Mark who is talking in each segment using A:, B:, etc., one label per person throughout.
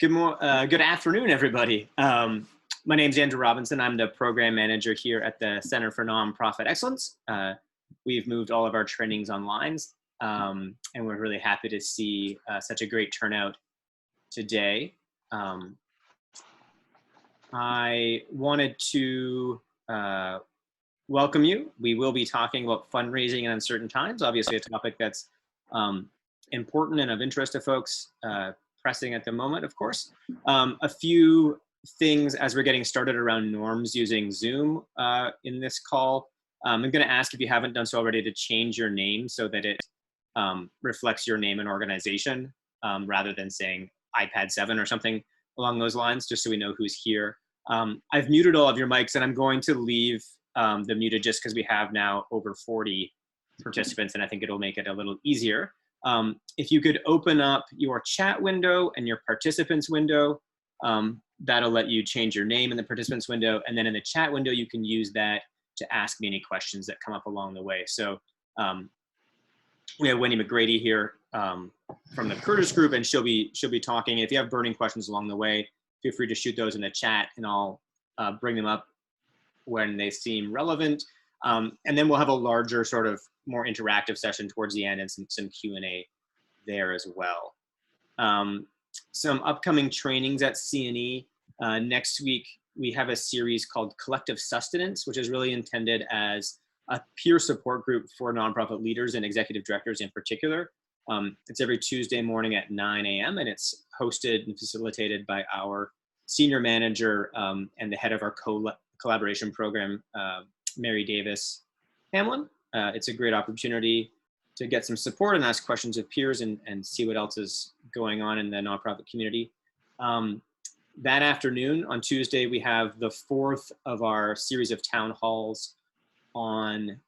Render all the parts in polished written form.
A: Good afternoon, everybody. My name is Andrew Robinson. I'm the program manager here at the Center for Nonprofit Excellence. We've moved all of our trainings online, and we're really happy to see such a great turnout today. I wanted to welcome you. We will be talking about fundraising in uncertain times, obviously a topic that's important and of interest to folks, pressing at the moment, of course. A few things as we're getting started around norms using Zoom in this call. I'm going to ask, if you haven't done so already, to change your name so that it reflects your name and organization rather than saying iPad 7 or something along those lines, just so we know who's here. I've muted all of your mics, and I'm going to leave them muted just because we have now over 40 participants, and I think it'll make it a little easier. If you could open up your chat window and your participants window, that'll let you change your name in the participants window. And then in the chat window, you can use that to ask me any questions that come up along the way. So we have Wendy McGrady here from the Curtis Group, and she'll be talking. If you have burning questions along the way, feel free to shoot those in the chat, and I'll bring them up when they seem relevant. And then we'll have a larger, sort of more interactive session towards the end, and some Q&A there as well. Some upcoming trainings at CNE. Next week, we have a series called Collective Sustenance, which is really intended as a peer support group for nonprofit leaders and executive directors in particular. It's every Tuesday morning at 9 a.m. and it's hosted and facilitated by our senior manager and the head of our collaboration program, Mary Davis Hamlin. It's a great opportunity to get some support and ask questions of peers and see what else is going on in the nonprofit community. That afternoon, on Tuesday, we have the fourth of our series of town halls on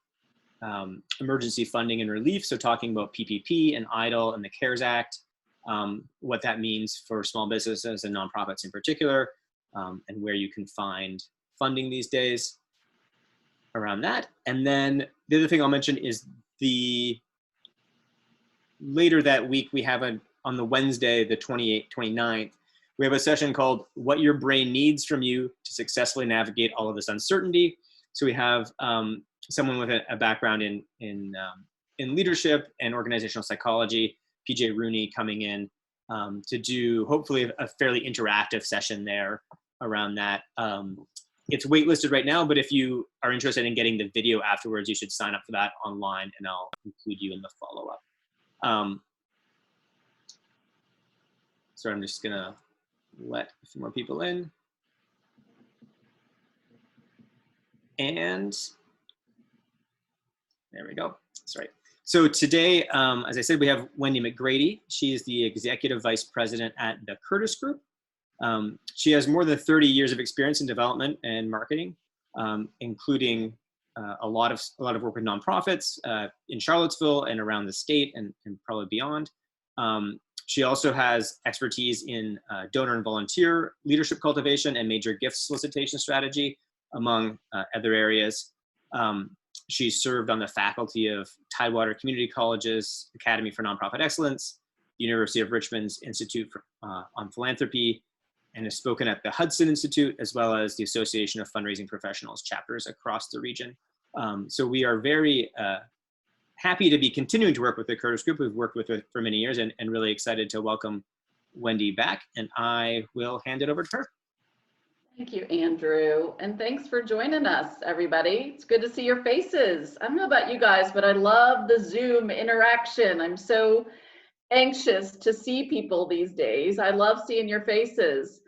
A: emergency funding and relief. So talking about PPP and EIDL and the CARES Act, what that means for small businesses and nonprofits in particular, and where you can find funding these days around that. And then the other thing I'll mention is later that week, we have on the Wednesday, the 29th, we have a session called What Your Brain Needs from You to Successfully Navigate All of This Uncertainty. So we have someone with a background in leadership and organizational psychology, PJ Rooney, coming in to do hopefully a fairly interactive session there around that. It's waitlisted right now, but if you are interested in getting the video afterwards, you should sign up for that online, and I'll include you in the follow-up. So I'm just gonna let a few more people in. And there we go. That's right. So today, as I said, we have Wendy McGrady. She is the Executive Vice President at the Curtis Group. She has more than 30 years of experience in development and marketing, including a lot of work with nonprofits in Charlottesville and around the state and probably beyond. She also has expertise in donor and volunteer leadership cultivation and major gift solicitation strategy, among other areas. She served on the faculty of Tidewater Community College's Academy for Nonprofit Excellence, University of Richmond's Institute on Philanthropy, and has spoken at the Hudson Institute, as well as the Association of Fundraising Professionals chapters across the region. So we are very happy to be continuing to work with the Curtis Group. We've worked with it for many years, and really excited to welcome Wendy back, and I will hand it over to her.
B: Thank you, Andrew, and thanks for joining us, everybody. It's good to see your faces. I don't know about you guys, but I love the Zoom interaction. I'm so anxious to see people these days. I love seeing your faces.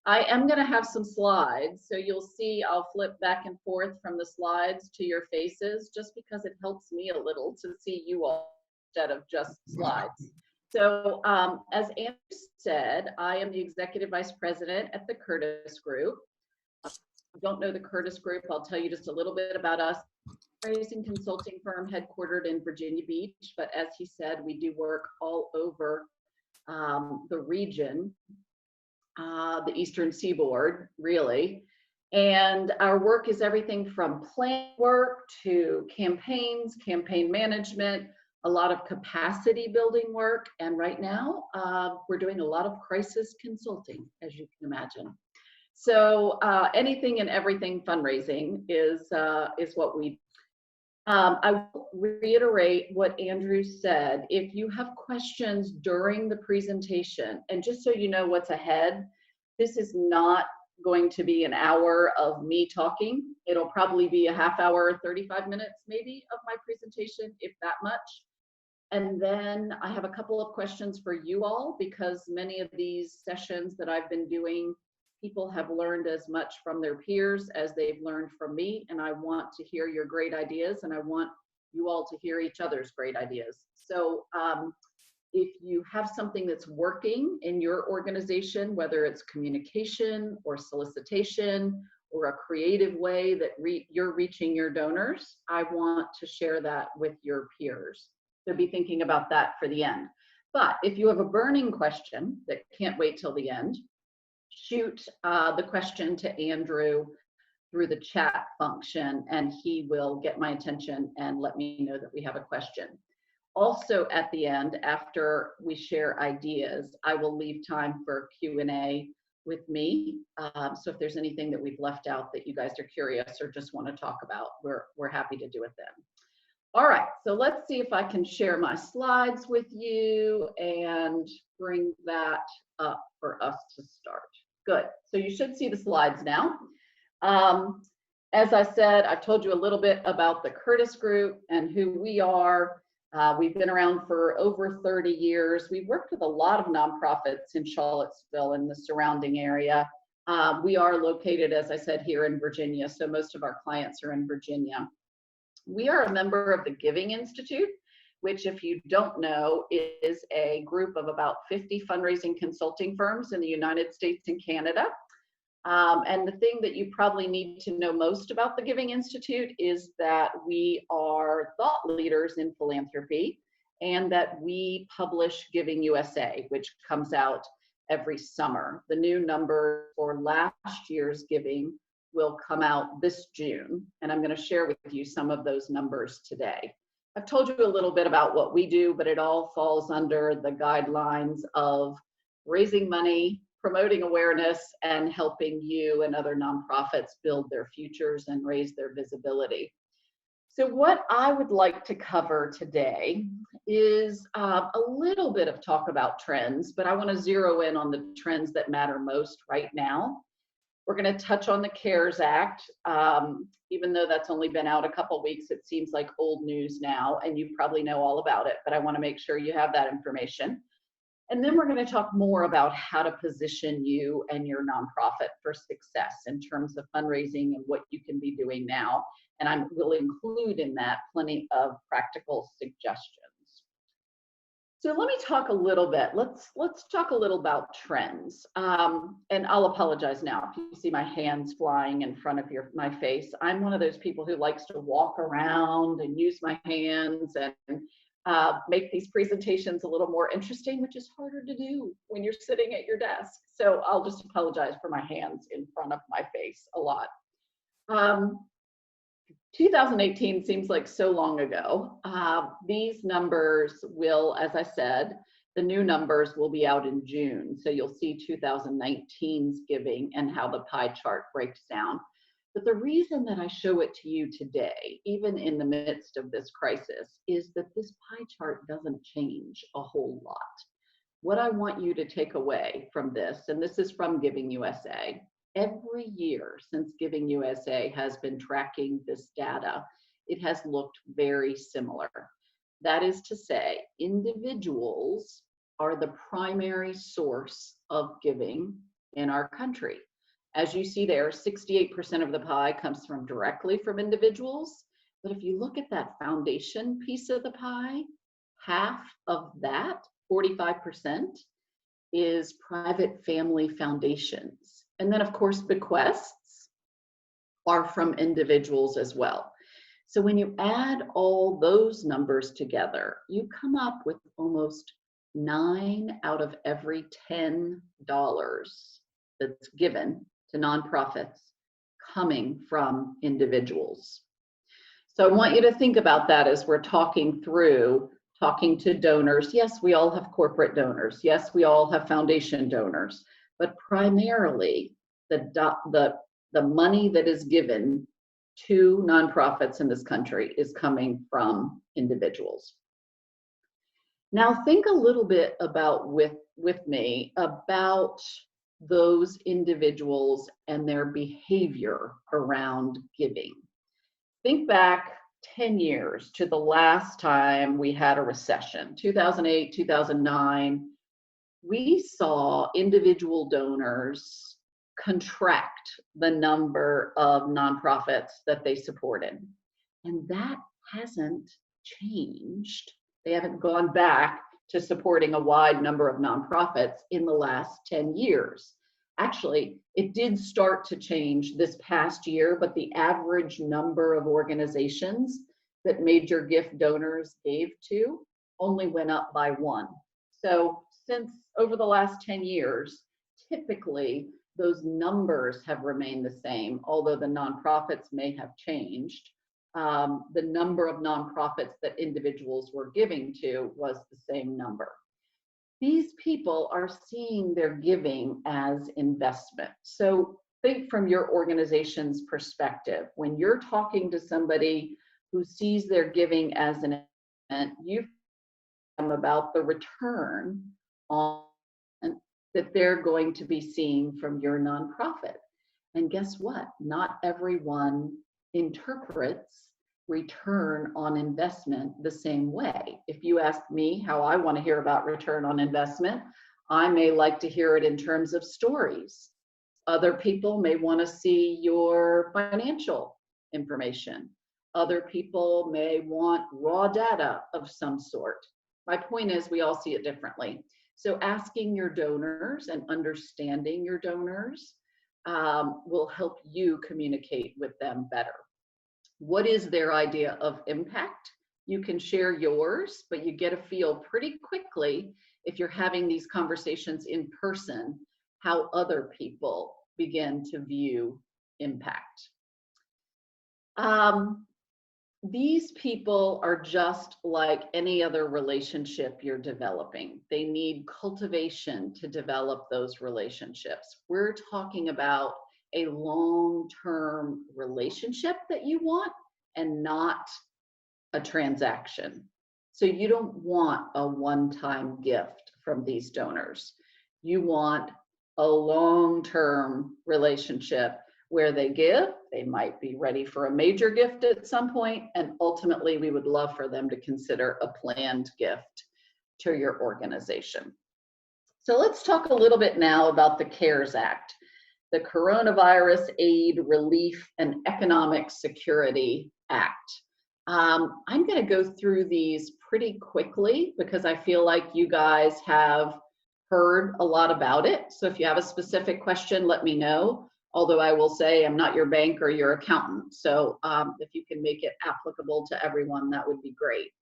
B: I am going to have some slides, so you'll see I'll flip back and forth from the slides to your faces, just because it helps me a little to see you all instead of just slides. So as Andrew said, I am the Executive Vice President at the Curtis Group. If you don't know the Curtis Group, I'll tell you just a little bit about us. Fundraising consulting firm headquartered in Virginia Beach, but as he said, we do work all over the region. The Eastern Seaboard, really. And our work is everything from plan work to campaigns, campaign management, a lot of capacity building work, and right now we're doing a lot of crisis consulting, as you can imagine. So anything and everything fundraising is what we. I will reiterate what Andrew said. If you have questions during the presentation, and just so you know what's ahead, this is not going to be an hour of me talking. It'll probably be a half hour, 35 minutes maybe of my presentation, if that much. And then I have a couple of questions for you all, because many of these sessions that I've been doing, people have learned as much from their peers as they've learned from me, and I want to hear your great ideas, and I want you all to hear each other's great ideas. So if you have something that's working in your organization, whether it's communication or solicitation or a creative way that you're reaching your donors, I want to share that with your peers. So be thinking about that for the end. But if you have a burning question that can't wait till the end, shoot the question to Andrew through the chat function, and he will get my attention and let me know that we have a question. Also at the end, after we share ideas, I will leave time for Q&A with me. So if there's anything that we've left out that you guys are curious or just want to talk about, we're happy to do it then. All right, so let's see if I can share my slides with you and bring that up for us to start. Good, so you should see the slides now. As I said, I've told you a little bit about the Curtis Group and who we are. We've been around for over 30 years. We've worked with a lot of nonprofits in Charlottesville and the surrounding area. We are located, as I said, here in Virginia, so most of our clients are in Virginia. We are a member of the Giving Institute, which, if you don't know, is a group of about 50 fundraising consulting firms in the United States and Canada. And the thing that you probably need to know most about the Giving Institute is that we are thought leaders in philanthropy, and that we publish Giving USA, which comes out every summer. The new number for last year's Giving will come out this June, and I'm going to share with you some of those numbers today. I've told you a little bit about what we do, but it all falls under the guidelines of raising money, promoting awareness, and helping you and other nonprofits build their futures and raise their visibility. So what I would like to cover today is a little bit of talk about trends, but I want to zero in on the trends that matter most right now. We're going to touch on the CARES Act. Even though that's only been out a couple weeks, it seems like old news now, and you probably know all about it, but I want to make sure you have that information. And then we're going to talk more about how to position you and your nonprofit for success in terms of fundraising and what you can be doing now. And I will include in that plenty of practical suggestions. So let me talk a little bit. Let's talk a little about trends. And I'll apologize now if you see my hands flying in front of my face. I'm one of those people who likes to walk around and use my hands and make these presentations a little more interesting, which is harder to do when you're sitting at your desk. So I'll just apologize for my hands in front of my face a lot. 2018 seems like so long ago. These numbers will, as I said, the new numbers will be out in June. So you'll see 2019's giving and how the pie chart breaks down. But the reason that I show it to you today, even in the midst of this crisis, is that this pie chart doesn't change a whole lot. What I want you to take away from this, and this is from Giving USA, every year since Giving USA has been tracking this data, it has looked very similar. That is to say, individuals are the primary source of giving in our country. As you see there, 68% of the pie comes directly from individuals. But if you look at that foundation piece of the pie, half of that, 45%, is private family foundations. And then, of course, bequests are from individuals as well. So when you add all those numbers together, you come up with almost 9 out of every $10 that's given to nonprofits coming from individuals. So I want you to think about that as we're talking through talking to donors. Yes, we all have corporate donors. Yes, we all have foundation donors, but primarily the money that is given to nonprofits in this country is coming from individuals. Now think a little bit about with me about those individuals and their behavior around giving. Think back 10 years to the last time we had a recession, 2008, 2009. We saw individual donors contract the number of nonprofits that they supported. And that hasn't changed. They haven't gone back to supporting a wide number of nonprofits in the last 10 years. Actually, it did start to change this past year, but the average number of organizations that major gift donors gave to only went up by 1. So since over the last 10 years, typically those numbers have remained the same, although the nonprofits may have changed. The number of nonprofits that individuals were giving to was the same number. These people are seeing their giving as investment. So think from your organization's perspective. When you're talking to somebody who sees their giving as an investment, you them about the return on that they're going to be seeing from your nonprofit. And guess what? Not everyone interprets return on investment the same way. If you ask me how I want to hear about return on investment, I may like to hear it in terms of stories. Other people may want to see your financial information. Other people may want raw data of some sort. My point is we all see it differently. So asking your donors and understanding your donors will help you communicate with them better. What is their idea of impact? You can share yours, but you get a feel pretty quickly if you're having these conversations in person, how other people begin to view impact. These people are just like any other relationship you're developing. They need cultivation to develop those relationships. We're talking about a long-term relationship that you want and not a transaction. So you don't want a one-time gift from these donors. You want a long-term relationship where they give, they might be ready for a major gift at some point, and ultimately we would love for them to consider a planned gift to your organization. So let's talk a little bit now about the CARES Act, the Coronavirus Aid, Relief, and Economic Security Act. I'm going to go through these pretty quickly because I feel like you guys have heard a lot about it. So if you have a specific question, let me know. Although I will say I'm not your bank or your accountant. So if you can make it applicable to everyone, that would be great.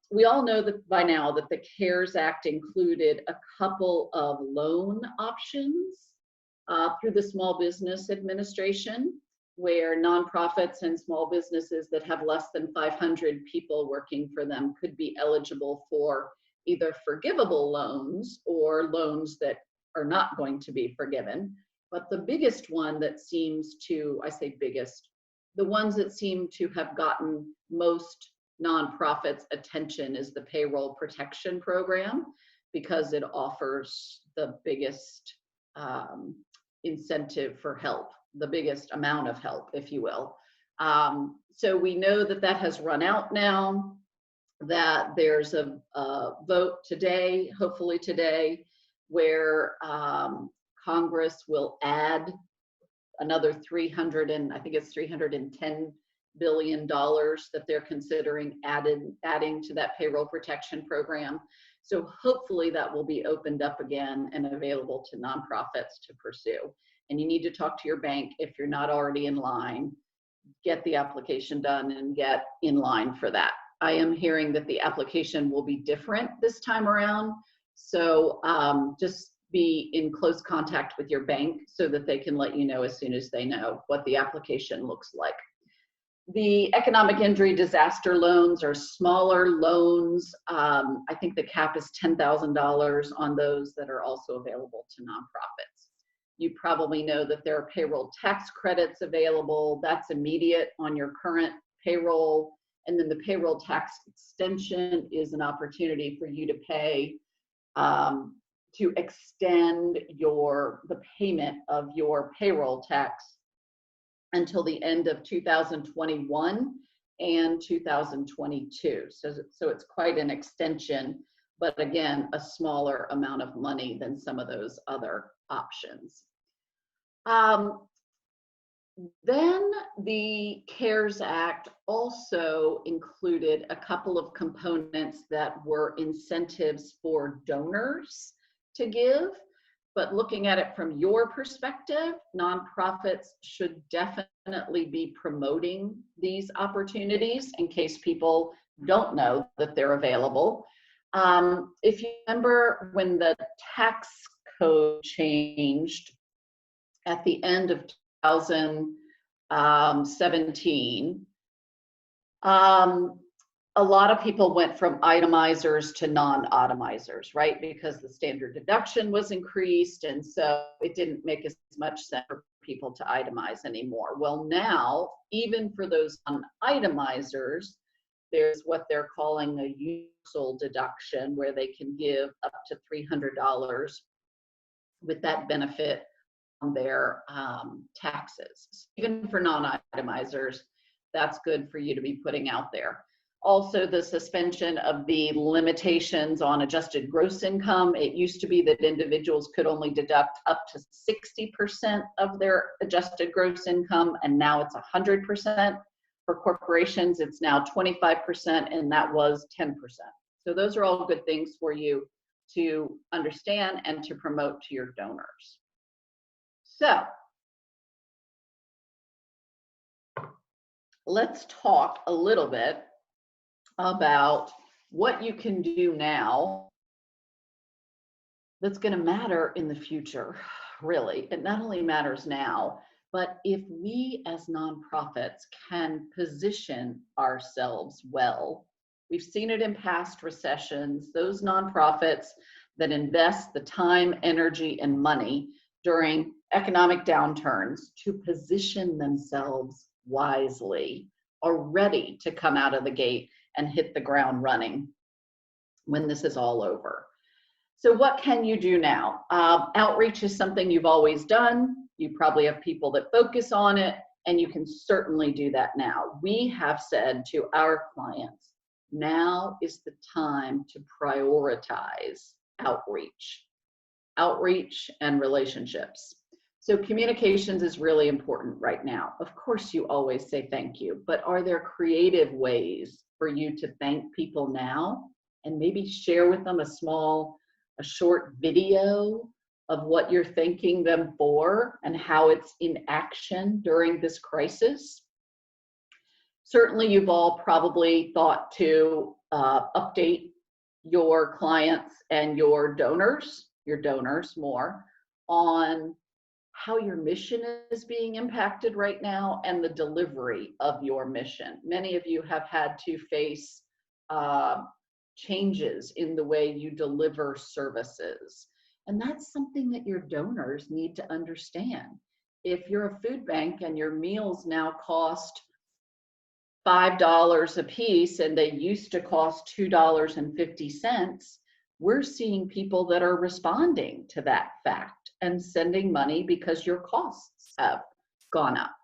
B: We all know that by now that the CARES Act included a couple of loan options through the Small Business Administration, where nonprofits and small businesses that have less than 500 people working for them could be eligible for either forgivable loans or loans that are not going to be forgiven. But the biggest one that seems to, I say biggest, the ones that seem to have gotten most nonprofits' attention is the Payroll Protection Program, because it offers the biggest incentive for help, the biggest amount of help, if you will. So we know that that has run out now, that there's a vote today, hopefully today, where Congress will add another $310 billion that they're considering adding to that payroll protection program. So hopefully that will be opened up again and available to nonprofits to pursue. And you need to talk to your bank if you're not already in line, get the application done and get in line for that. I am hearing that the application will be different this time around. So just be in close contact with your bank so that they can let you know as soon as they know what the application looks like. The economic injury disaster loans are smaller loans. I think the cap is $10,000 on those that are also available to nonprofits. You probably know that there are payroll tax credits available. That's immediate on your current payroll. And then the payroll tax extension is an opportunity for you to pay, to extend the payment of your payroll tax until the end of 2021 and 2022. So it's quite an extension, but again, a smaller amount of money than some of those other options. Then the CARES Act also included a couple of components that were incentives for donors to give. But looking at it from your perspective, nonprofits should definitely be promoting these opportunities in case people don't know that they're available. If you remember when the tax code changed at the end of 2017, a lot of people went from itemizers to non-itemizers, right? Because the standard deduction was increased, and so it didn't make as much sense for people to itemize anymore. Well, now, even for those non-itemizers, there's what they're calling a universal deduction, where they can give up to $300 with that benefit on their taxes. Even for non-itemizers, that's good for you to be putting out there. Also, the suspension of the limitations on adjusted gross income. It used to be that individuals could only deduct up to 60% of their adjusted gross income, and now it's 100%. For corporations, it's now 25%, and that was 10%. So those are all good things for you to understand and to promote to your donors. So let's talk a little bit about what you can do now that's going to matter in the future, really. It not only matters now, but if we as nonprofits can position ourselves well. We've seen it in past recessions. Those nonprofits that invest the time, energy, and money during economic downturns to position themselves wisely are ready to come out of the gate and hit the ground running when this is all over. So what can you do now? Outreach is something you've always done. You probably have people that focus on it, and you can certainly do that now. We have said to our clients, now is the time to prioritize outreach and relationships. So communications is really important right now. Of course, you always say thank you, but are there creative ways for you to thank people now, and maybe share with them a short video of what you're thanking them for and how it's in action during this crisis? Certainly, you've all probably thought to update your clients and your donors more on how your mission is being impacted right now and the delivery of your mission. Many of you have had to face changes in the way you deliver services. And that's something that your donors need to understand. If you're a food bank and your meals now cost $5 a piece and they used to cost $2.50, we're seeing people that are responding to that fact and sending money because your costs have gone up.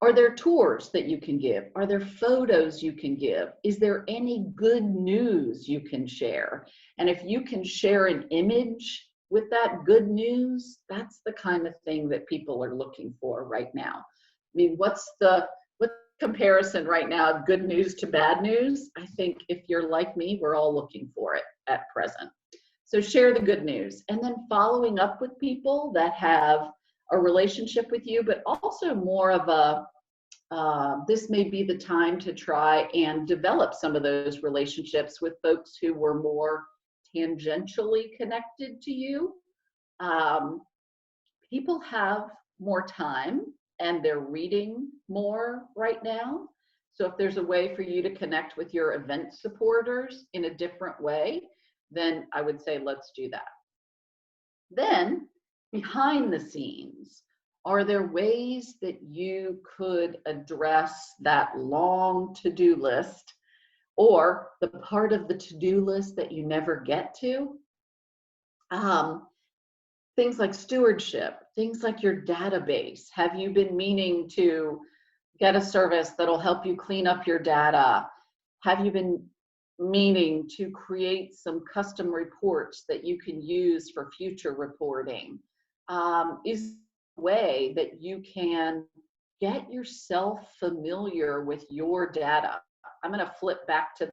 B: Are there tours that you can give? Are there photos you can give? Is there any good news you can share? And if you can share an image with that good news, that's the kind of thing that people are looking for right now. I mean, what's the comparison right now, good news to bad news? I think if you're like me, we're all looking for it at present. So share the good news, and then following up with people that have a relationship with you, but also more of a, this may be the time to try and develop some of those relationships with folks who were more tangentially connected to you. People have more time and they're reading more right now. So if there's a way for you to connect with your event supporters in a different way, then I would say let's do that. Then behind the scenes, are there ways that you could address that long to-do list, or the part of the to-do list that you never get to? Things like stewardship, things like your database. Have you been meaning to get a service that'll help you clean up your data? Have you been meaning to create some custom reports that you can use for future reporting? Is a way that you can get yourself familiar with your data. I'm going to flip back to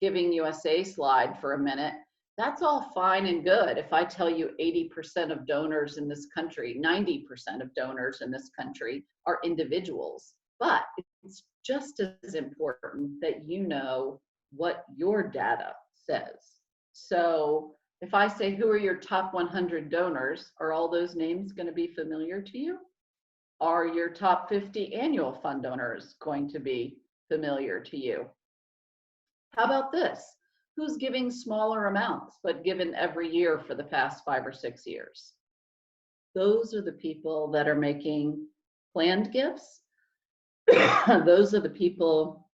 B: Giving USA slide for a minute. That's all fine and good if I tell you 80% of donors in this country, 90% of donors in this country are individuals. But it's just as important that you know what your data says. So if I say, who are your top 100 donors, are all those names going to be familiar to you? Are your top 50 annual fund donors going to be familiar to you? How about this? Who's giving smaller amounts, but given every year for the past 5 or 6 years? Those are the people that are making planned gifts. Those are the people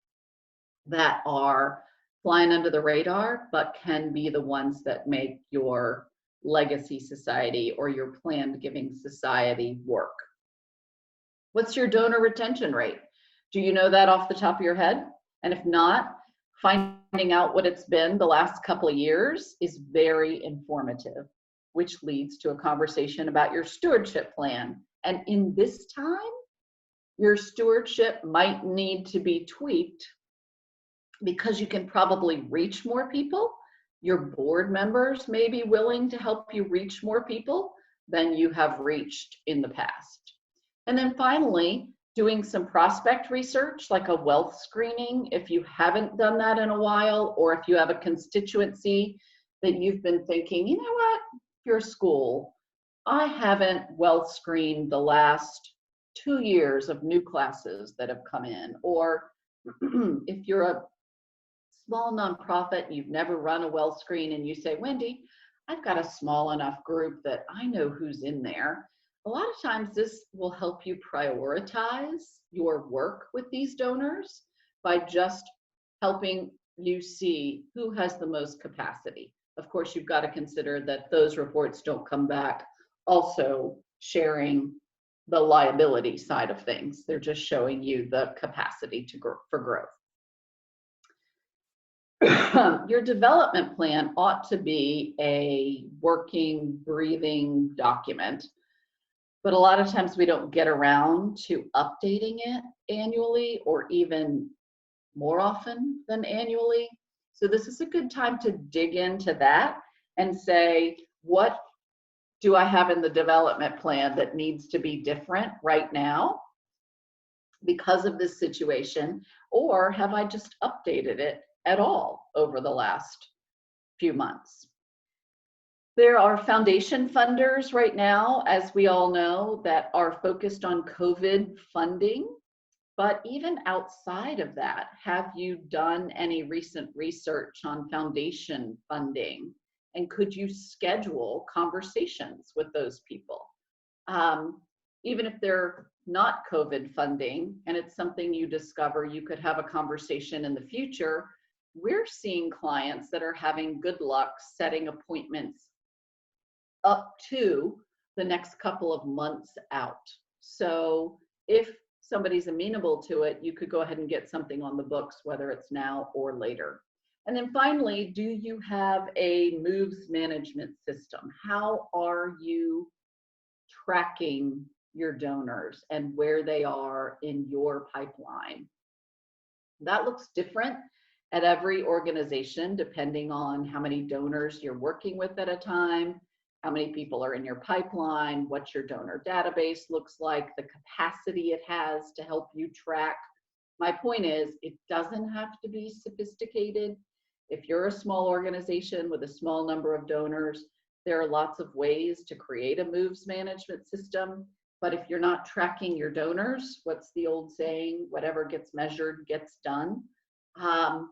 B: that are flying under the radar, but can be the ones that make your legacy society or your planned giving society work. What's your donor retention rate? Do you know that off the top of your head? And if not, finding out what it's been the last couple of years is very informative, which leads to a conversation about your stewardship plan. And in this time, your stewardship might need to be tweaked because you can probably reach more people. Your board members may be willing to help you reach more people than you have reached in the past. And then finally, doing some prospect research, like a wealth screening, if you haven't done that in a while, or if you have a constituency that you've been thinking, you know what, if you're a school, I haven't wealth screened the last 2 years of new classes that have come in. Or if you're a small nonprofit, you've never run a wealth screen, and you say, Wendy, I've got a small enough group that I know who's in there. A lot of times this will help you prioritize your work with these donors by just helping you see who has the most capacity. Of course, you've got to consider that those reports don't come back also sharing the liability side of things. They're just showing you the capacity to grow, for growth. Your development plan ought to be a working, breathing document. But a lot of times we don't get around to updating it annually, or even more often than annually. So this is a good time to dig into that and say, what do I have in the development plan that needs to be different right now because of this situation? Or have I just updated it at all over the last few months? There are foundation funders right now, as we all know, that are focused on COVID funding. But even outside of that, have you done any recent research on foundation funding? And could you schedule conversations with those people? Even if they're not COVID funding and it's something you discover, you could have a conversation in the future. We're seeing clients that are having good luck setting appointments up to the next couple of months out. So if somebody's amenable to it, you could go ahead and get something on the books, whether it's now or later. And then finally, do you have a moves management system? How are you tracking your donors and where they are in your pipeline? That looks different at every organization, depending on how many donors you're working with at a time, how many people are in your pipeline, what your donor database looks like, the capacity it has to help you track. My point is, it doesn't have to be sophisticated. If you're a small organization with a small number of donors, there are lots of ways to create a moves management system. But if you're not tracking your donors, what's the old saying? Whatever gets measured gets done. Um,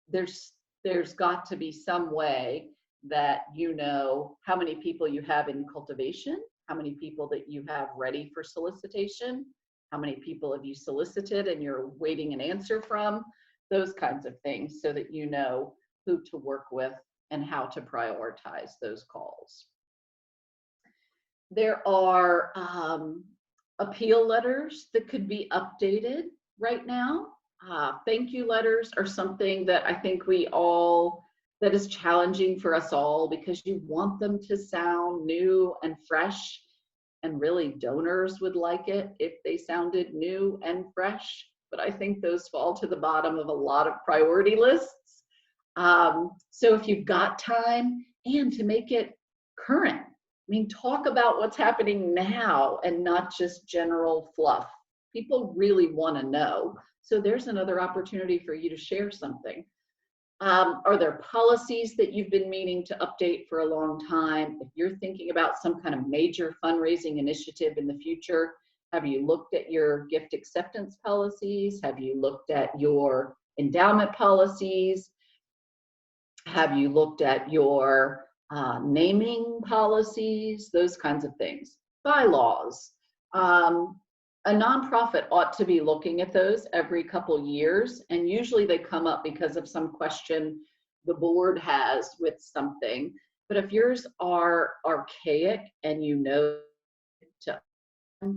B: there's got to be some way that you know how many people you have in cultivation, how many people that you have ready for solicitation, how many people have you solicited and you're waiting an answer from, those kinds of things, so that you know who to work with and how to prioritize those calls. There are appeal letters that could be updated right now. Thank you letters are something that I think that is challenging for us all, because you want them to sound new and fresh, and really donors would like it if they sounded new and fresh. But I think those fall to the bottom of a lot of priority lists. So if you've got time, and to make it current, I mean, talk about what's happening now and not just general fluff. People really want to know. So there's another opportunity for you to share something. Are there policies that you've been meaning to update for a long time? If you're thinking about some kind of major fundraising initiative in the future, have you looked at your gift acceptance policies? Have you looked at your endowment policies? Have you looked at your naming policies? Those kinds of things. Bylaws. A nonprofit ought to be looking at those every couple years, and usually they come up because of some question the board has with something. But if yours are archaic and you know to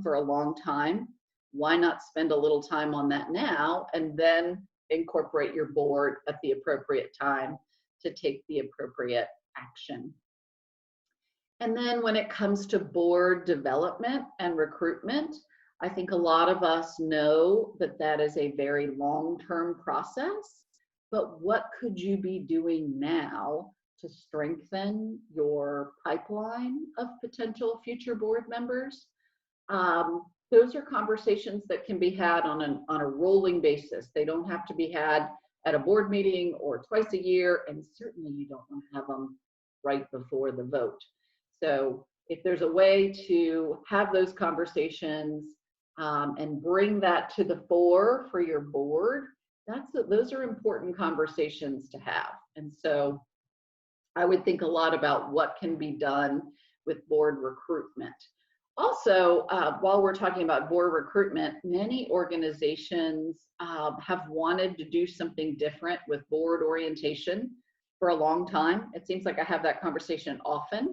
B: for a long time, why not spend a little time on that now and then incorporate your board at the appropriate time to take the appropriate action. And then when it comes to board development and recruitment, I think a lot of us know that that is a very long-term process, but what could you be doing now to strengthen your pipeline of potential future board members? Those are conversations that can be had on a rolling basis. They don't have to be had at a board meeting or twice a year, and certainly you don't want to have them right before the vote. So if there's a way to have those conversations and bring that to the fore for your board, those are important conversations to have. And so I would think a lot about what can be done with board recruitment. Also, while we're talking about board recruitment, many organizations have wanted to do something different with board orientation for a long time. It seems like I have that conversation often.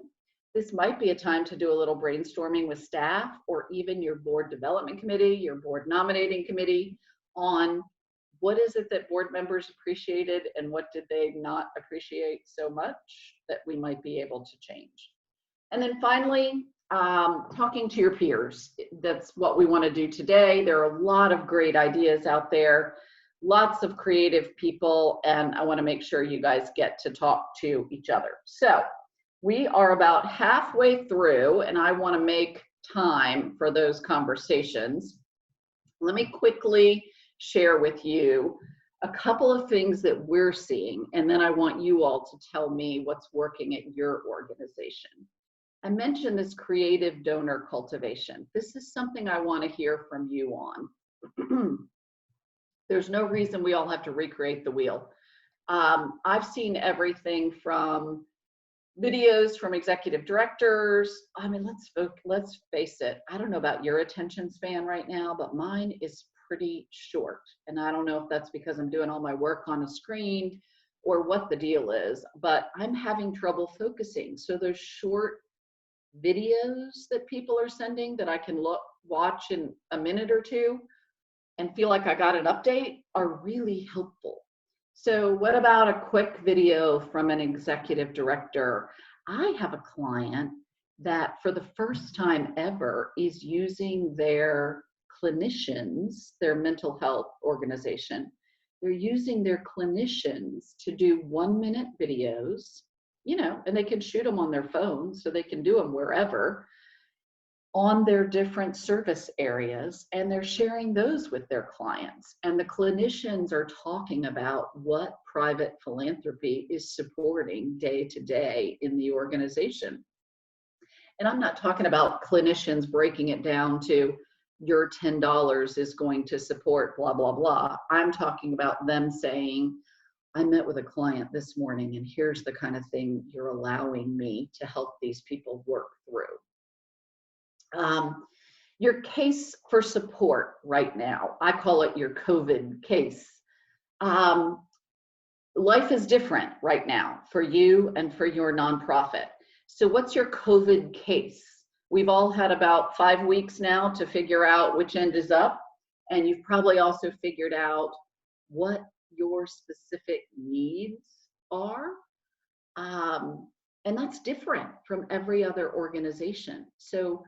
B: This might be a time to do a little brainstorming with staff, or even your board development committee, your board nominating committee, on what is it that board members appreciated and what did they not appreciate so much that we might be able to change. And then finally, talking to your peers. That's what we want to do today. There are a lot of great ideas out there, lots of creative people, and I want to make sure you guys get to talk to each other. So we are about halfway through, and I want to make time for those conversations. Let me quickly share with you a couple of things that we're seeing, and then I want you all to tell me what's working at your organization. I mentioned this creative donor cultivation. This is something I want to hear from you on. There's no reason we all have to recreate the wheel. I've seen everything from videos from executive directors. I mean, let's face it. I don't know about your attention span right now, but mine is pretty short. And I don't know if that's because I'm doing all my work on a screen or what the deal is, but I'm having trouble focusing. So those short videos that people are sending that I can watch in a minute or two and feel like I got an update are really helpful. So what about a quick video from an executive director? I have a client that for the first time ever is using their clinicians, their mental health organization. They're using their clinicians to do 1-minute videos, you know, and they can shoot them on their phone, so they can do them wherever, on their different service areas, and they're sharing those with their clients. And the clinicians are talking about what private philanthropy is supporting day to day in the organization. And I'm not talking about clinicians breaking it down to your $10 is going to support blah, blah, blah. I'm talking about them saying, I met with a client this morning and here's the kind of thing you're allowing me to help these people work through. Your case for support right now, I call it your COVID case. Life is different right now for you and for your nonprofit. So what's your COVID case? We've all had about 5 weeks now to figure out which end is up. And you've probably also figured out what your specific needs are. And that's different from every other organization. So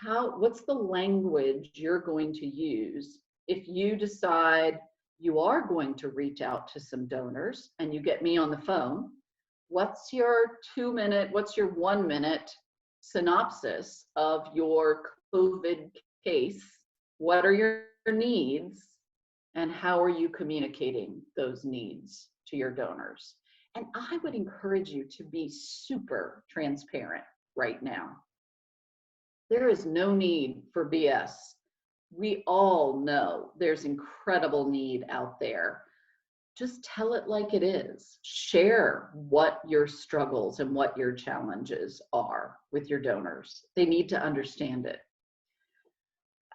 B: what's the language you're going to use if you decide you are going to reach out to some donors and you get me on the phone? What's your 2-minute, what's your 1-minute synopsis of your COVID case? What are your needs and how are you communicating those needs to your donors? And I would encourage you to be super transparent right now. There is no need for BS. We all know there's incredible need out there. Just tell it like it is. Share what your struggles and what your challenges are with your donors. They need to understand it.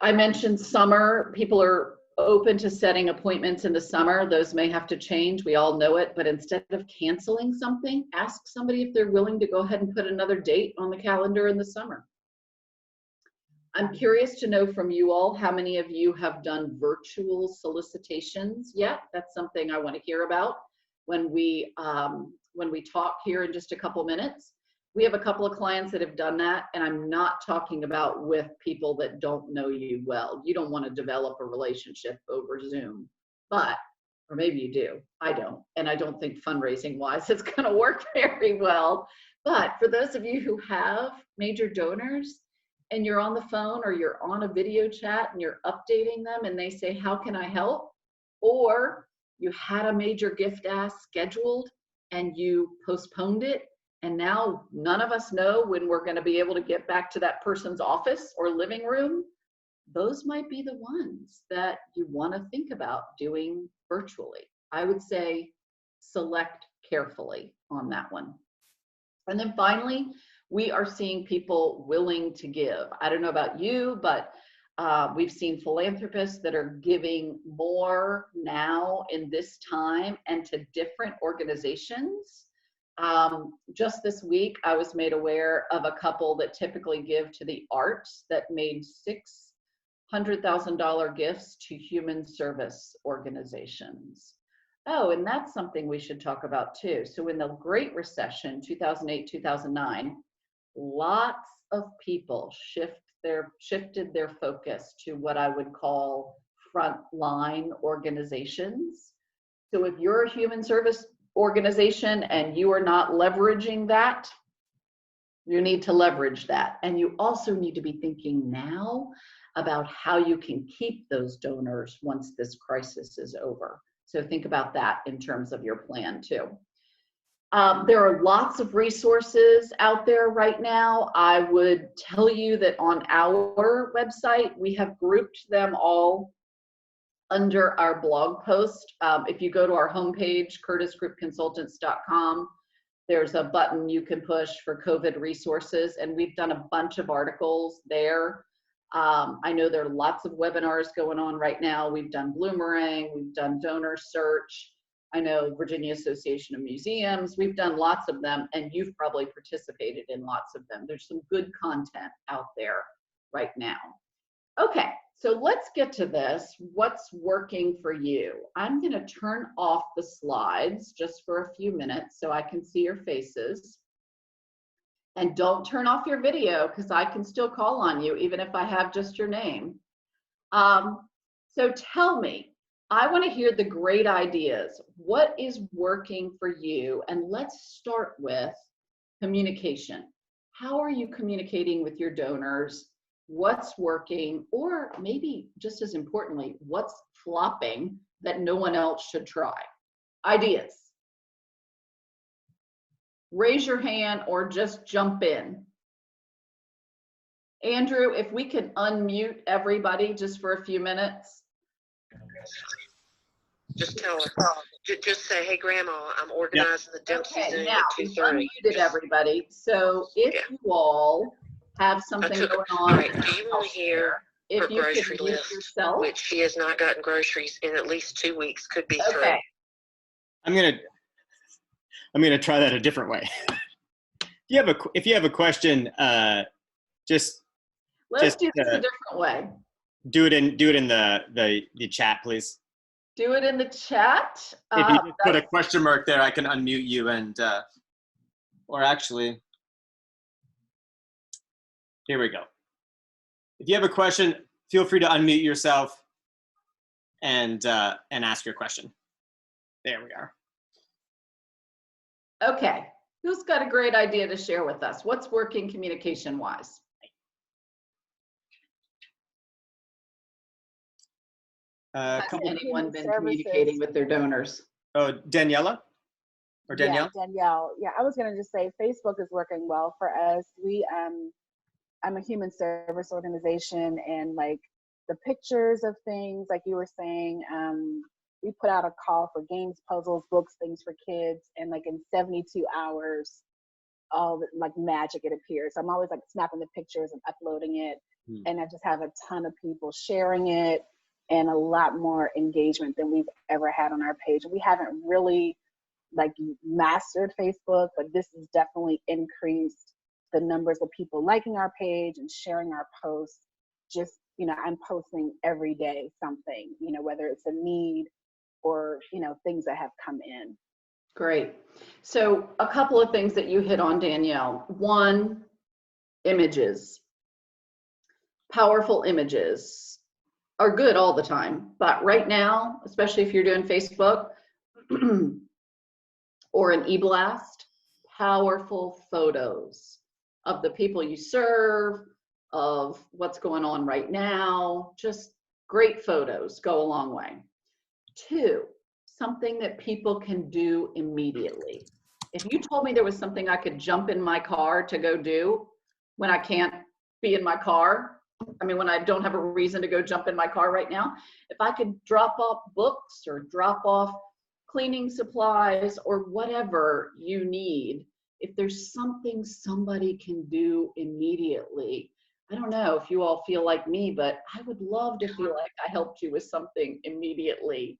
B: I mentioned summer. People are open to setting appointments in the summer. Those may have to change. We all know it. But instead of canceling something, ask somebody if they're willing to go ahead and put another date on the calendar in the summer. I'm curious to know from you all, how many of you have done virtual solicitations yet? That's something I want to hear about when we talk here in just a couple minutes. We have a couple of clients that have done that, and I'm not talking about with people that don't know you well. You don't want to develop a relationship over Zoom, or maybe you do. I don't, and I don't think fundraising wise it's going to work very well. But for those of you who have major donors, and you're on the phone or you're on a video chat and you're updating them and they say, how can I help? Or you had a major gift ask scheduled and you postponed it, and now none of us know when we're going to be able to get back to that person's office or living room. Those might be the ones that you want to think about doing virtually. I would say select carefully on that one. And then finally, we are seeing people willing to give. I don't know about you, but we've seen philanthropists that are giving more now in this time and to different organizations. Just this week, I was made aware of a couple that typically give to the arts that made $600,000 gifts to human service organizations. Oh, and that's something we should talk about too. So in the Great Recession, 2008, 2009, lots of people shifted their focus to what I would call frontline organizations. So if you're a human service organization and you are not leveraging that, you need to leverage that. And you also need to be thinking now about how you can keep those donors once this crisis is over. So think about that in terms of your plan too. There are lots of resources out there right now. I would tell you that on our website, we have grouped them all under our blog post. If you go to our homepage, curtisgroupconsultants.com, there's a button you can push for COVID resources, and we've done a bunch of articles there. I know there are lots of webinars going on right now. We've done Bloomerang, we've done Donor Search. I know Virginia Association of Museums, we've done lots of them, and you've probably participated in lots of them. There's some good content out there right now. Okay, so let's get to this. What's working for you? I'm gonna turn off the slides just for a few minutes so I can see your faces. And don't turn off your video because I can still call on you even if I have just your name. So tell me, I want to hear the great ideas. What is working for you? And let's start with communication. How are you communicating with your donors? What's working? Or maybe just as importantly, what's flopping that no one else should try? Ideas. Raise your hand or just jump in. Andrew, if we can unmute everybody just for a few minutes.
C: Just tell her. Just say, hey, Grandma, I'm organizing the Dempsey
B: Okay,
C: Zoom
B: now
C: at
B: we've
C: 2:30.
B: unmuted everybody. So if
C: Yeah.
B: you all have something going
C: All
B: on,
C: right, do you want to hear her
B: if you
C: grocery
B: could mute
C: list,
B: yourself.
C: which she has not gotten groceries in at least 2 weeks, could be
B: Okay.
C: 3.
A: I'm gonna try that a different way. If you have a question, just
B: Let's do this a different way.
A: do it in the chat, please.
B: Do it in the chat.
A: If you just put a question mark there, I can unmute you and, or actually, here we go. If you have a question, feel free to unmute yourself and ask your question. There we are.
B: Okay, who's got a great idea to share with us? What's working communication-wise? Has anyone been communicating with their donors?
A: Oh, Daniela? Or Danielle?
D: Yeah, Danielle. Yeah, I was gonna just say Facebook is working well for us. I'm a human service organization, and like the pictures of things, like you were saying, we put out a call for games, puzzles, books, things for kids, and like in 72 hours, all like magic, it appears. I'm always like snapping the pictures and uploading it, and I just have a ton of people sharing it and a lot more engagement than we've ever had on our page. We haven't really like mastered Facebook, but this has definitely increased the numbers of people liking our page and sharing our posts. Just, you know, I'm posting every day something, you know, whether it's a need or, you know, things that have come in.
B: Great. So a couple of things that you hit on, Danielle. One, images. Powerful images are good all the time, but right now, especially if you're doing Facebook or an e-blast, powerful photos of the people you serve, of what's going on right now. Just great photos go a long way. 2, something that people can do immediately. If you told me there was something I could jump in my car to go do when I can't be in my car, I mean, when I don't have a reason to go jump in my car right now, if I could drop off books or drop off cleaning supplies or whatever you need, if there's something somebody can do immediately, I don't know if you all feel like me, but I would love to feel like I helped you with something immediately.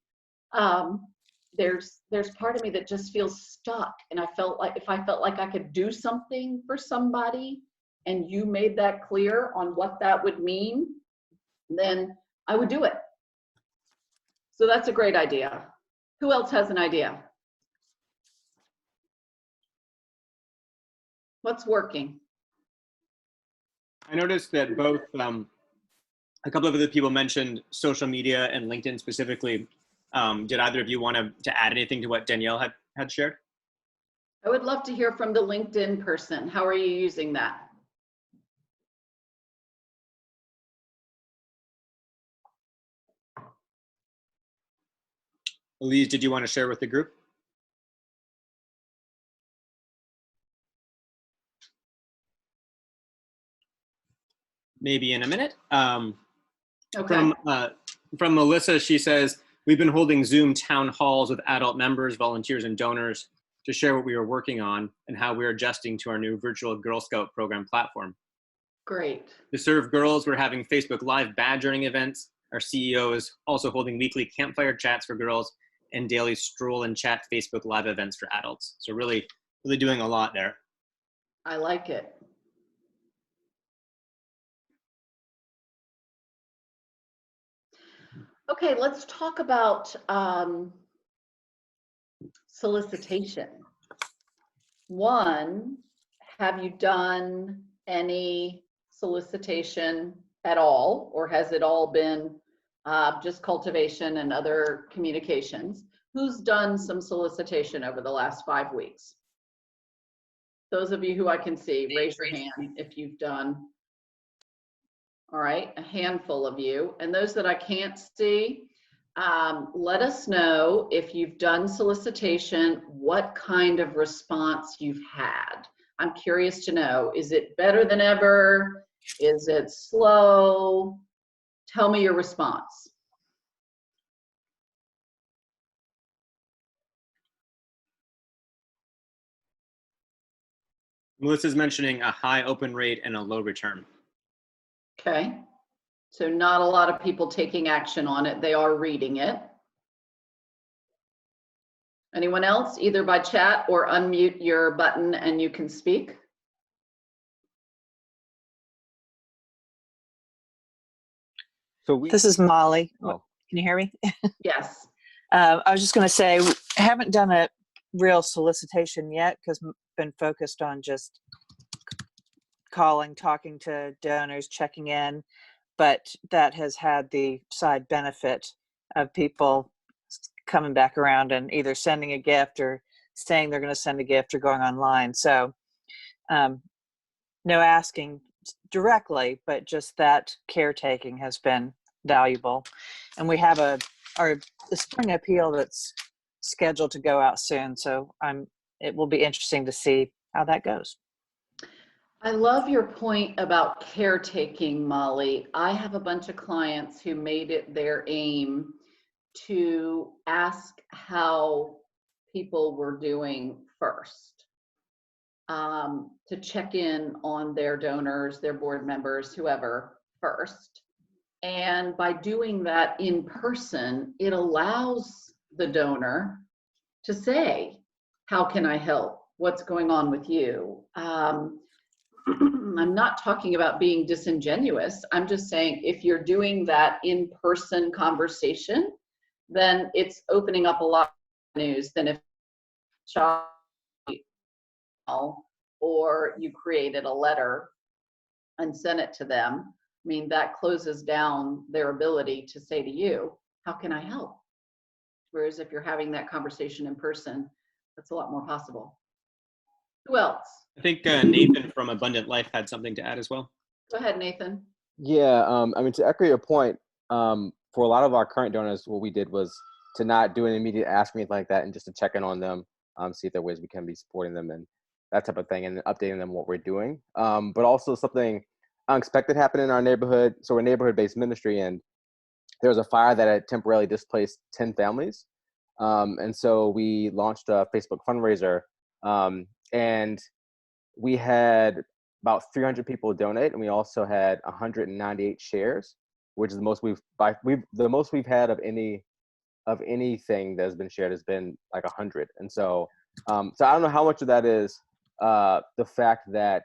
B: There's part of me that just feels stuck, and I felt like if I felt like I could do something for somebody and you made that clear on what that would mean, then I would do it. So that's a great idea. Who else has an idea? What's working?
A: I noticed that both, a couple of other people mentioned social media and LinkedIn specifically. Did either of you want to add anything to what Danielle had shared?
B: I would love to hear from the LinkedIn person. How are you using that?
A: Elise, did you want to share with the group? Maybe in a minute.
B: Okay.
A: From Melissa, she says, we've been holding Zoom town halls with adult members, volunteers, and donors to share what we are working on and how we're adjusting to our new virtual Girl Scout program platform.
B: Great.
A: To serve girls, we're having Facebook Live badge earning events. Our CEO is also holding weekly campfire chats for girls and daily stroll and chat Facebook Live events for adults. So really doing a lot there.
B: I like it. Okay, let's talk about solicitation. One, have you done any solicitation at all, or has it all been just cultivation and other communications? Who's done some solicitation over the last 5 weeks? Those of you who I can see, raise your hand if you've done. All right, a handful of you. And those that I can't see, let us know if you've done solicitation, what kind of response you've had. I'm curious to know, is it better than ever? Is it slow? Tell me your response.
A: Melissa's mentioning a high open rate and a low return.
B: Okay. So not a lot of people taking action on it. They are reading it. Anyone else, either by chat or unmute your button and you can speak?
E: So
F: This is Molly.
E: Oh.
F: Can you hear me?
B: Yes.
F: I was just going to say, I haven't done a real solicitation yet because I've been focused on just calling, talking to donors, checking in, but that has had the side benefit of people coming back around and either sending a gift or saying they're going to send a gift or going online. So no asking directly, but just that caretaking has been valuable. And we have the spring appeal that's scheduled to go out soon. So it will be interesting to see how that goes.
B: I love your point about caretaking, Molly. I have a bunch of clients who made it their aim to ask how people were doing first, to check in on their donors, their board members, whoever first. And by doing that in person, it allows the donor to say, how can I help? What's going on with you? I'm not talking about being disingenuous. I'm just saying if you're doing that in-person conversation, then it's opening up a lot of news than if or you created a letter and sent it to them. I mean, that closes down their ability to say to you, how can I help? Whereas if you're having that conversation in person, that's a lot more possible. Who else?
A: I think Nathan from Abundant Life had something to add as well.
B: Go ahead, Nathan.
E: Yeah, I mean, to echo your point, for a lot of our current donors, what we did was to not do an immediate ask or anything like that, and just to check in on them, see if there are ways we can be supporting them and that type of thing, and updating them what we're doing. But also something unexpected happened in our neighborhood. So we're a neighborhood-based ministry, and there was a fire that had temporarily displaced 10 families. And so we launched a Facebook fundraiser, and we had about 300 people donate, and we also had 198 shares, which is the most we've had of anything that has been shared has been like 100. And so I don't know how much of that is the fact that,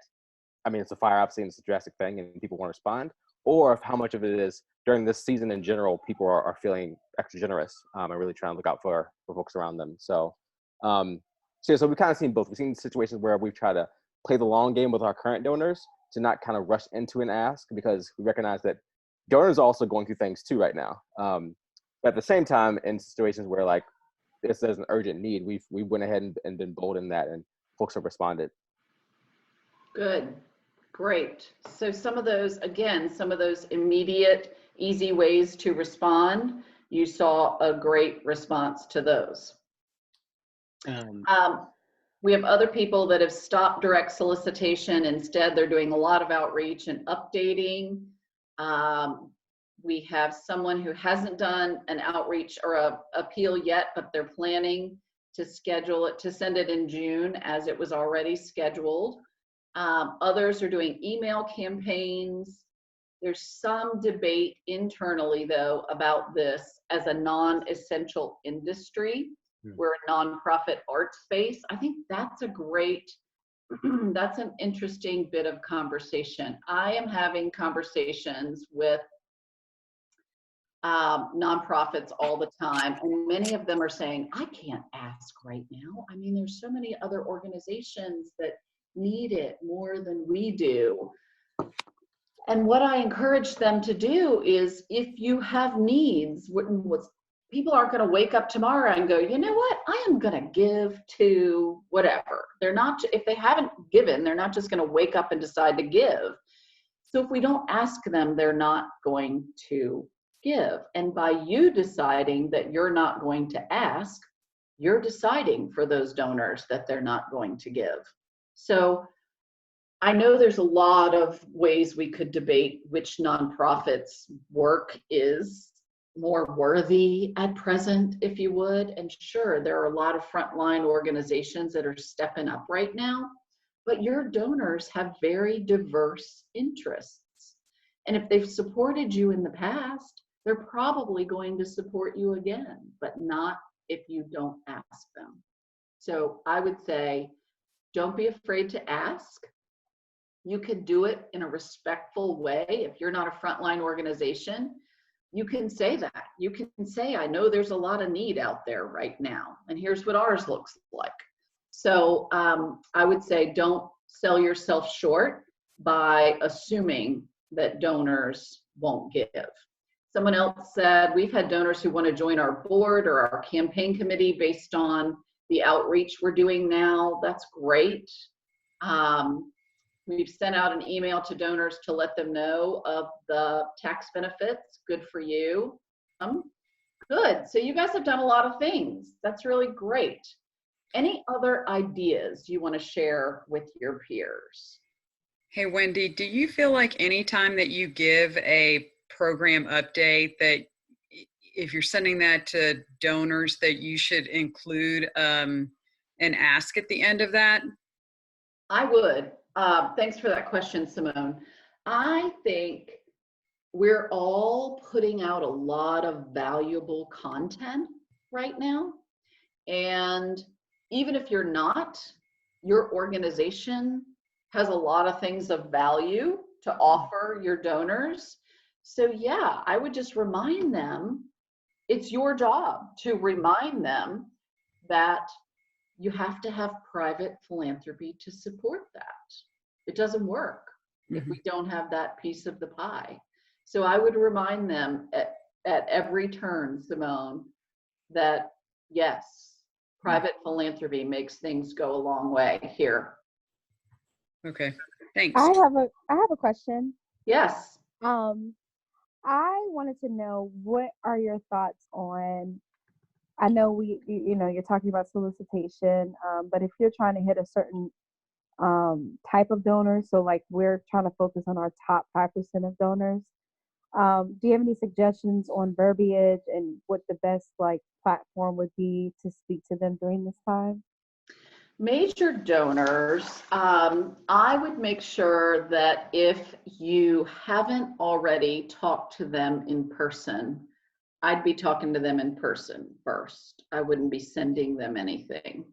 E: I mean, it's a fire, obviously, and it's a drastic thing and people want to respond, or if how much of it is during this season in general, people are feeling extra generous and really trying to look out for folks around them. So so we've kind of seen both. We've seen situations where we've tried to play the long game with our current donors to not kind of rush into an ask, because we recognize that donors are also going through things too right now. But at the same time, in situations where like this is an urgent need, we went ahead and been bold in that, and folks have responded.
B: Good, great. So some of those immediate, easy ways to respond, you saw a great response to those. We have other people that have stopped direct solicitation. Instead, they're doing a lot of outreach and updating. We have someone who hasn't done an outreach or a appeal yet, but they're planning to schedule it, to send it in June as it was already scheduled. Others are doing email campaigns. There's some debate internally, though, about this as a non-essential industry. We're a nonprofit art space. I think that's a great, that's an interesting bit of conversation. I am having conversations with nonprofits all the time, and many of them are saying, I can't ask right now. I mean, there's so many other organizations that need it more than we do. And what I encourage them to do is, if you have needs, people aren't going to wake up tomorrow and go, you know what, I am going to give to whatever. They're not, if they haven't given, they're not just going to wake up and decide to give. So if we don't ask them, they're not going to give. And by you deciding that you're not going to ask, you're deciding for those donors that they're not going to give. So I know there's a lot of ways we could debate which nonprofits' work is more worthy at present, if you would. And sure, there are a lot of frontline organizations that are stepping up right now, but your donors have very diverse interests. And if they've supported you in the past, they're probably going to support you again, but not if you don't ask them. So I would say, don't be afraid to ask. You can do it in a respectful way. If you're not a frontline organization, you can say that. You can say, I know there's a lot of need out there right now, and here's what ours looks like. So I would say, don't sell yourself short by assuming that donors won't give. Someone else said, we've had donors who want to join our board or our campaign committee based on the outreach we're doing now. That's great. We've sent out an email to donors to let them know of the tax benefits. Good for you. Good. So you guys have done a lot of things. That's really great. Any other ideas you want to share with your peers?
G: Hey, Wendy, do you feel like anytime that you give a program update that if you're sending that to donors that you should include an ask at the end of that?
B: I would. Thanks for that question, Simone. I think we're all putting out a lot of valuable content right now. And even if you're not, your organization has a lot of things of value to offer your donors. So yeah, I would just remind them, it's your job to remind them that you have to have private philanthropy to support that. It doesn't work if we don't have that piece of the pie. So I would remind them at every turn, Simone, that yes, private philanthropy makes things go a long way here.
G: Okay, thanks.
D: I have a question.
B: Yes.
D: I wanted to know, what are your thoughts on, I know you're talking about solicitation, but if you're trying to hit a certain type of donors, so like we're trying to focus on our top 5% of donors, do you have any suggestions on verbiage and what the best like platform would be to speak to them during this time?
B: Major donors, I would make sure that if you haven't already talked to them in person, I'd be talking to them in person first. I wouldn't be sending them anything.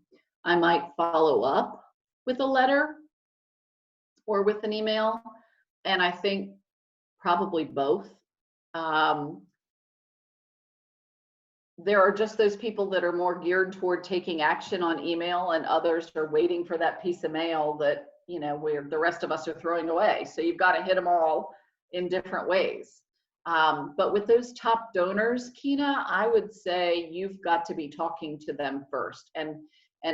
B: I might follow up with a letter or with an email, and I think probably both. There are just those people that are more geared toward taking action on email, and others are waiting for that piece of mail that, where the rest of us are throwing away. So you've got to hit them all in different ways. But with those top donors, Kina, I would say you've got to be talking to them first. And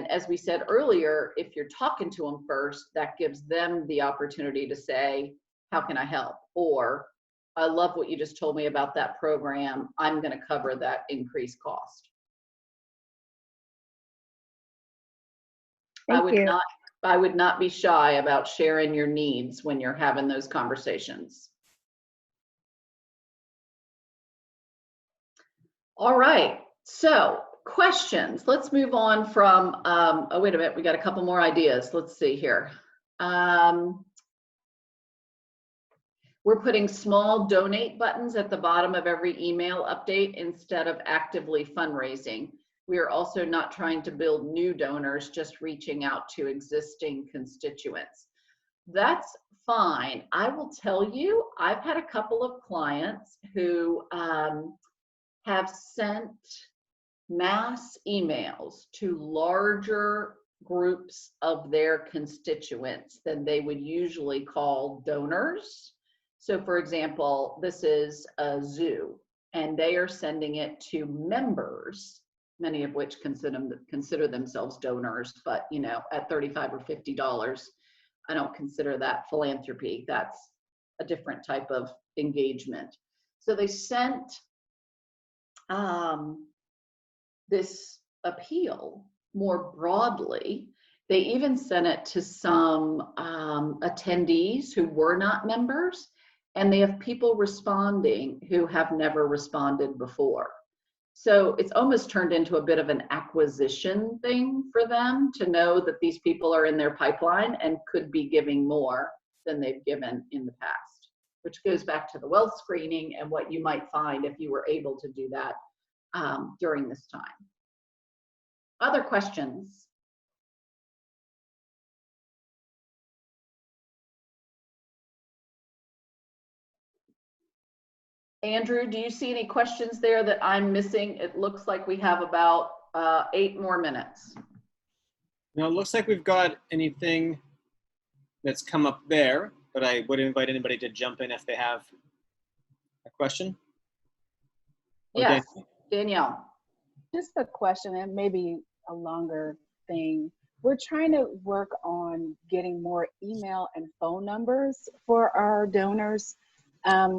B: as we said earlier, if you're talking to them first, that gives them the opportunity to say, how can I help? Or, I love what you just told me about that program. I'm going to cover that increased cost. I would not be shy about sharing your needs when you're having those conversations. All right, so questions. Let's move on from, oh, wait a minute, we got a couple more ideas. Let's see here. We're putting small donate buttons at the bottom of every email update instead of actively fundraising. We are also not trying to build new donors, just reaching out to existing constituents. That's fine. I will tell you, I've had a couple of clients who have sent mass emails to larger groups of their constituents than they would usually call donors. So for example, this is a zoo, and they are sending it to members, many of which consider themselves donors, but at $35 or $50, I don't consider that philanthropy. That's a different type of engagement. So they sent this appeal more broadly, They even sent it to some attendees who were not members, and they have people responding who have never responded before. So it's almost turned into a bit of an acquisition thing for them to know that these people are in their pipeline and could be giving more than they've given in the past, which goes back to the wealth screening and what you might find if you were able to do that during this time. Other questions? Andrew, do you see any questions there that I'm missing? It looks like we have about 8 more minutes.
A: Now, it looks like we've got anything that's come up there, but I would invite anybody to jump in if they have a question.
B: Yes, Danielle.
D: Just a question, and maybe a longer thing. We're trying to work on getting more email and phone numbers for our donors.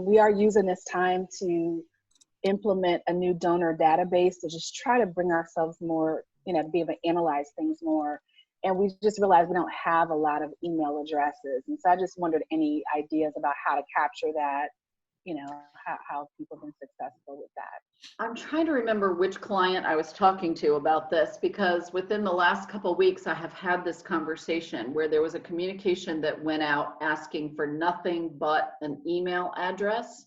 D: We are using this time to implement a new donor database to just try to bring ourselves more, to be able to analyze things more. And we just realized we don't have a lot of email addresses. And so I just wondered any ideas about how to capture that, how people have been successful with that.
B: I'm trying to remember which client I was talking to about this, because within the last couple of weeks, I have had this conversation where there was a communication that went out asking for nothing but an email address.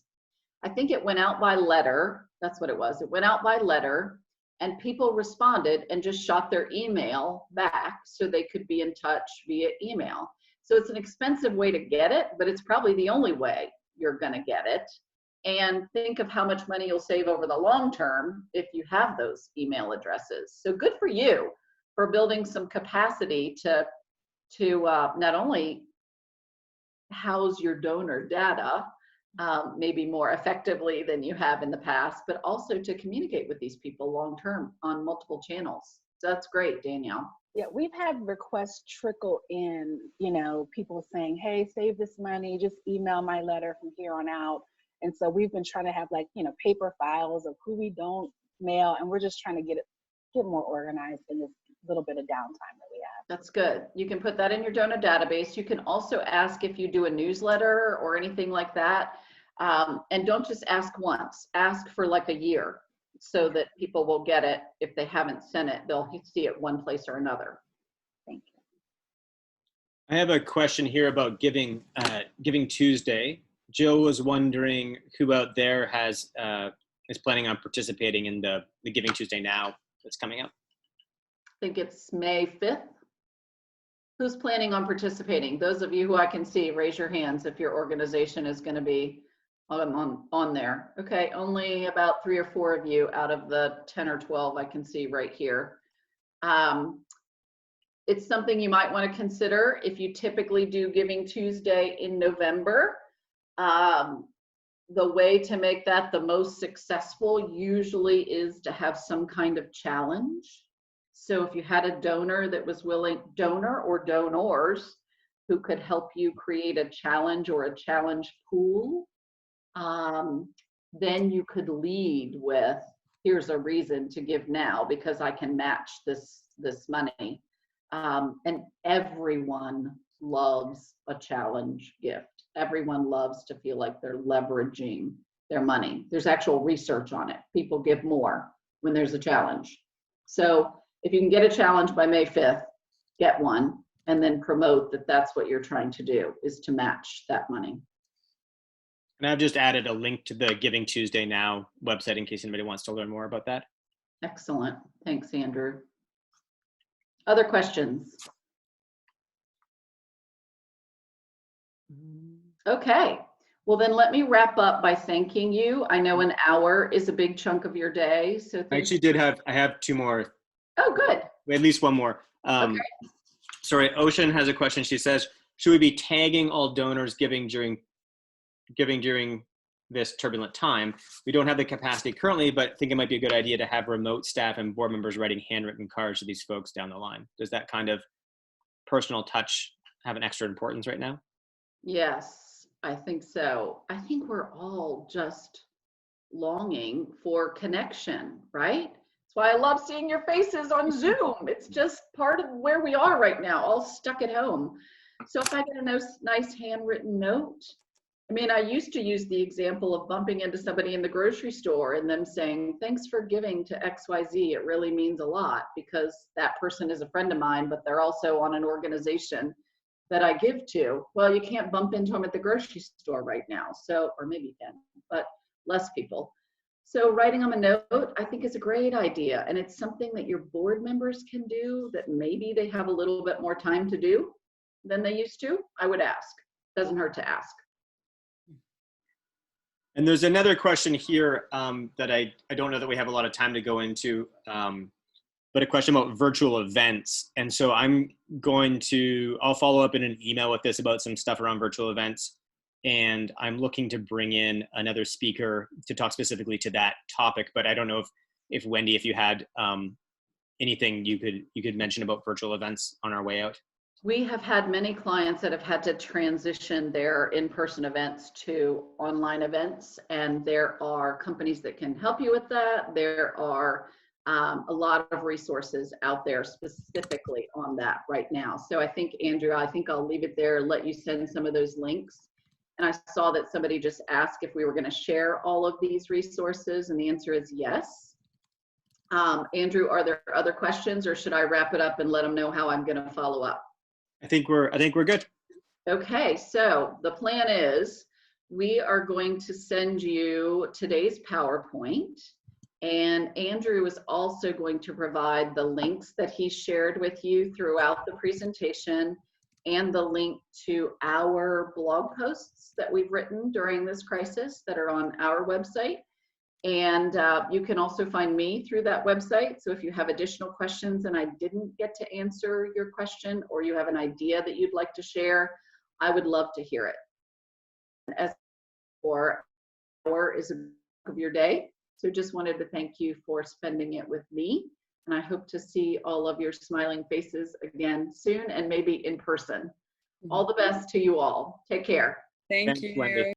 B: I think it went out by letter. That's what it was. It went out by letter, and people responded and just shot their email back so they could be in touch via email. So it's an expensive way to get it, but it's probably the only way you're going to get it. And think of how much money you'll save over the long term if you have those email addresses. So good for you for building some capacity to not only house your donor data maybe more effectively than you have in the past, but also to communicate with these people long term on multiple channels. So that's great, Danielle.
D: Yeah, we've had requests trickle in, people saying, hey, save this money, just email my letter from here on out. And so we've been trying to have paper files of who we don't mail, and we're just trying to get more organized in this little bit of downtime that we have.
B: That's good. You can put that in your donor database. You can also ask if you do a newsletter or anything like that. And don't just ask once, ask for like a year so that people will get it. If they haven't sent it, they'll see it one place or another. Thank you.
A: I have a question here about Giving Tuesday. Jill was wondering who out there is planning on participating in the Giving Tuesday Now that's coming up.
B: I think it's May 5th. Who's planning on participating? Those of you who I can see, raise your hands if your organization is going to be on there. Okay, only about 3 or 4 of you out of the 10 or 12 I can see right here. It's something you might want to consider if you typically do Giving Tuesday in November. The way to make that the most successful usually is to have some kind of challenge. So if you had a donor that was willing, donor or donors, who could help you create a challenge or a challenge pool, then you could lead with, here's a reason to give now because I can match this money. And everyone loves a challenge gift. Everyone loves to feel like they're leveraging their money. There's actual research on it. People give more when there's a challenge. So if you can get a challenge by May 5th, get one, and then promote that that's what you're trying to do, is to match that money.
A: And I've just added a link to the Giving Tuesday Now website in case anybody wants to learn more about that.
B: Excellent. Thanks, Andrew. Other questions? Okay. Well, then let me wrap up by thanking you. I know an hour is a big chunk of your day. So
A: I actually I have 2 more.
B: Oh, good.
A: At least 1 more.
B: Okay.
A: Sorry, Ocean has a question. She says, should we be tagging all donors giving during this turbulent time? We don't have the capacity currently, but I think it might be a good idea to have remote staff and board members writing handwritten cards to these folks down the line. Does that kind of personal touch have an extra importance right now?
B: Yes, I think so. I think we're all just longing for connection, right? That's why I love seeing your faces on Zoom. It's just part of where we are right now, all stuck at home. So if I get a nice handwritten note, I mean, I used to use the example of bumping into somebody in the grocery store and them saying, thanks for giving to XYZ. It really means a lot, because that person is a friend of mine, but they're also on an organization that I give to. Well, you can't bump into them at the grocery store right now. So, or maybe you can, but less people. So writing them a note, I think, is a great idea. And it's something that your board members can do that maybe they have a little bit more time to do than they used to. I would ask. Doesn't hurt to ask.
A: And there's another question here that I don't know that we have a lot of time to go into, but a question about virtual events. And so I'll follow up in an email with this about some stuff around virtual events. And I'm looking to bring in another speaker to talk specifically to that topic. But I don't know if Wendy, if you had anything you could mention about virtual events on our way out.
B: We have had many clients that have had to transition their in-person events to online events, and there are companies that can help you with that. There are a lot of resources out there specifically on that right now. So I think, Andrew, I'll leave it there, let you send some of those links. And I saw that somebody just asked if we were going to share all of these resources, and the answer is yes. Andrew, are there other questions, or should I wrap it up and let them know how I'm going to follow up?
A: I think we're good.
B: Okay, so the plan is we are going to send you today's PowerPoint, and Andrew is also going to provide the links that he shared with you throughout the presentation and the link to our blog posts that we've written during this crisis that are on our website. And you can also find me through that website. So if you have additional questions and I didn't get to answer your question, or you have an idea that you'd like to share, I would love to hear it. As for hour is a block of your day. So just wanted to thank you for spending it with me. And I hope to see all of your smiling faces again soon, and maybe in person. All the best to you all. Take care.
G: Thank
A: Thanks,
G: you.
A: Wendy.